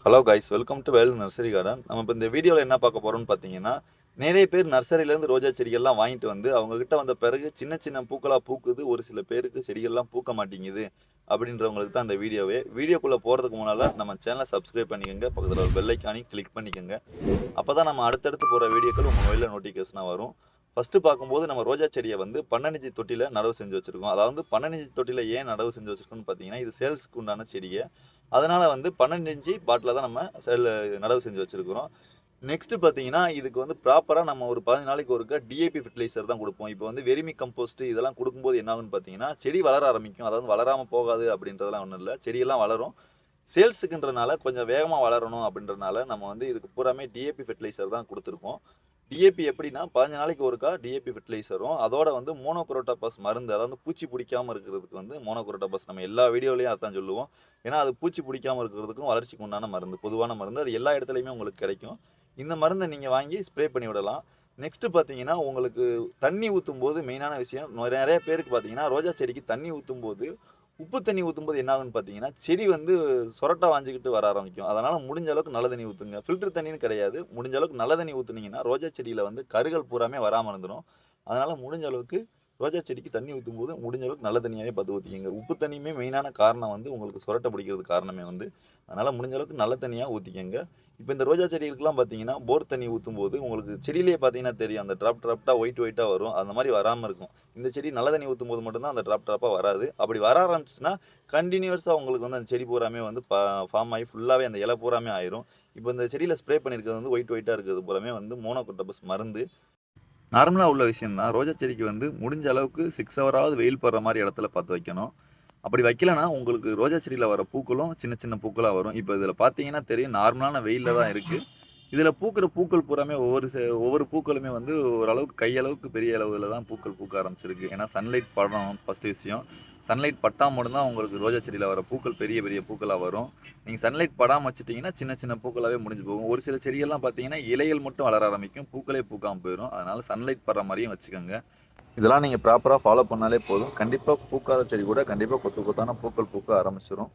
Hello guys, welcome to Vel nursery garden. நம்ம இப்போ இந்த வீடியோவில் என்ன பார்க்க போகிறோம்னு பார்த்தீங்கன்னா, நிறைய பேர் நர்சரியிலேருந்து ரோஜா செடிகள்லாம் வாங்கிட்டு வந்து அவங்கக்கிட்ட வந்த பிறகு சின்ன சின்ன பூக்களாக பூக்குது, ஒரு சில பேருக்கு செடிகள்லாம் பூக்க மாட்டேங்குது அப்படின்றவங்களுக்கு தான் அந்த வீடியோவே. வீடியோக்குள்ளே போகிறதுக்கு முன்னால் நம்ம சேனலை சப்ஸ்கிரைப் பண்ணிக்கோங்க, பக்கத்தில் ஒரு பெல் ஐக்கானையும் கிளிக் பண்ணிக்கோங்க. அப்போ தான் நம்ம அடுத்தடுத்து போகிற வீடியோக்கள் உங்கள் மொபைலில் நோட்டிஃபிகேஷனாக வரும். ஃபஸ்ட்டு பார்க்கும்போது நம்ம ரோஜா செடியை வந்து 12 இன்ச்சு தொட்டியில் நடவு செஞ்சு வச்சுருக்கோம். அதாவது 12 இன்ச்சு தொட்டியில் ஏன் நடவு செஞ்சு வச்சுருக்கோம்னு பார்த்தீங்கன்னா, இது சேல்ஸுக்கு உண்டான செடியை. அதனால் வந்து 12 இன்ச்சு பாட்டில் தான் நம்ம நடவு செஞ்சு வச்சுருக்கிறோம். நெக்ஸ்ட்டு பார்த்தீங்கன்னா, இதுக்கு வந்து ப்ராப்பராக நம்ம ஒரு 15 நாளைக்கு ஒருக்கா டிஏபி ஃபெர்டிலைசர் தான் கொடுப்போம். இப்போ வந்து வெர்மி கம்போஸ்ட்டு இதெல்லாம் கொடுக்கும்போது என்ன ஆகுன்னு பார்த்தீங்கன்னா, செடி வளர ஆரம்பிக்கும். அதாவது வளராமல் போகாது அப்படின்றதெல்லாம் ஒன்றும் இல்லை. செடியெல்லாம் வளரும். சேல்ஸுக்குன்றனால கொஞ்சம் வேகமாக வளரணும் அப்படின்றனால நம்ம வந்து இதுக்கு பூராமே டிஏபி ஃபெர்டிலைசர் தான் கொடுத்துருக்கோம். டிஏபி எப்படின்னா 15 நாளைக்கு ஒருக்கா டிஏபி ஃபெர்டிலைசரும் அதோட வந்து மோனோக்ரோட்டோபாஸ் மருந்து, அதாவது பூச்சி பிடிக்காமல் இருக்கிறதுக்கு வந்து மோனோக்ரோட்டோபாஸ் நம்ம எல்லா வீடியோலையும் அதான் சொல்லுவோம். ஏன்னா அது பூச்சி பிடிக்காமல் இருக்கிறதுக்கும் வளர்ச்சிக்கு உண்டான மருந்து, பொதுவான மருந்து. அது எல்லா இடத்துலையுமே உங்களுக்கு கிடைக்கும். இந்த மருந்தை நீங்கள் வாங்கி ஸ்ப்ரே பண்ணி விடலாம். நெக்ஸ்ட்டு பார்த்தீங்கன்னா, உங்களுக்கு தண்ணி ஊற்றும் போது மெயினான விஷயம், நிறைய பேருக்கு பார்த்தீங்கன்னா ரோஜா செடிக்கு தண்ணி ஊற்றும் போது உப்பு தண்ணி ஊற்றும்போது என்ன ஆகுன்னு பார்த்தீங்கன்னா, செடி வந்து சொரட்டா வாஞ்சிக்கிட்டு வர ஆரம்பிக்கும். அதனால் முடிஞ்ச அளவுக்கு நல்ல தண்ணி ஊற்றுங்க. ஃபில்டர் தண்ணின்னு கிடையாது. முடிஞ்ச அளவுக்கு நல்ல தண்ணி ஊற்றுனீங்கன்னா ரோஜா செடியில் வந்து கருகள் பூராமே வராமல் இருந்துடும். அதனால் முடிஞ்ச அளவுக்கு ரோஜா செடிக்கு தண்ணி ஊற்றும்போது முடிஞ்ச அளவுக்கு நல்ல தண்ணியாகவே பார்த்து ஊற்றிக்கிங்க. உப்பு தண்ணியுமே மெயினான காரணம் வந்து உங்களுக்கு சொரட்டை பிடிக்கிறது காரணமே வந்து. அதனால் முடிஞ்ச அளவுக்கு நல்ல தண்ணியாக ஊற்றிக்கங்க. இப்போ இந்த ரோஜா செடிகளுக்கெல்லாம் பார்த்தீங்கன்னா, போர் தண்ணி ஊற்றும்போது உங்களுக்கு செடியிலே பார்த்தீங்கன்னா தெரியும், அந்த ட்ராப்டாக ஒயிட்டாக வரும். அந்த மாதிரி வராமல் இருக்கும். இந்த செடி நல்ல தண்ணி ஊற்றும்போது மட்டும்தான் அந்த ட்ராப்பாக வராது. அப்படி வர ஆரம்பிச்சுன்னா கண்டினியூஸாக உங்களுக்கு வந்து அந்த செடி பூராமே வந்து ஃபார்ம் ஆகி ஃபுல்லாகவே அந்த இலை பூராமே ஆயிரும். இப்போ இந்த செடியில் ஸ்ப்ரே பண்ணியிருக்கிறது வந்து ஒயிட்டாக இருக்கிறது பூராமே வந்து மோனோக்ரோட்டோபாஸ் மருந்து. நார்மலாக உள்ள விஷயம் தான். ரோஜா செடிக்கு வந்து முடிஞ்ச அளவுக்கு 6 ஹவராவது வெயில் படுற மாதிரி இடத்துல பார்த்து வைக்கணும். அப்படி வைக்கலனா உங்களுக்கு ரோஜா செடியில் வர பூக்களும் சின்ன சின்ன பூக்களாக வரும். இப்போ இதில் பார்த்தீங்கன்னா தெரியும், நார்மலான வெயிலில் தான் இருக்குது. இதில் பூக்கிற பூக்கள் பூராமே ஒவ்வொரு பூக்களுமே வந்து ஓரளவுக்கு கையளவுக்கு பெரிய அளவில் தான் பூக்கள் பூக்க ஆரம்பிச்சிருக்கு. ஏன்னா சன்லைட் படணும் ஃபஸ்ட்டு விஷயம். சன்லைட் பட்டால் மட்டும்தான் உங்களுக்கு ரோஜா செடியில் வர பூக்கள் பெரிய பெரிய பூக்களாக வரும். நீங்கள் சன்லைட் படாமல் வச்சுட்டிங்கன்னா சின்ன சின்ன பூக்களாகவே முடிஞ்சு போகும். ஒரு சில செடிகள்லாம் பார்த்தீங்கன்னா இலைகள் மட்டும் வளர ஆரம்பிக்கும், பூக்களே பூக்காமல் போயிடும். அதனால் சன்லைட் படுற மாதிரியும் வச்சுக்கோங்க. இதெல்லாம் நீங்கள் ப்ராப்பராக ஃபாலோ பண்ணாலே போதும். கண்டிப்பாக பூக்காத செடி கூட கண்டிப்பாக கொத்து கொத்தான பூக்கள் பூக்க ஆரம்பிச்சிடும்.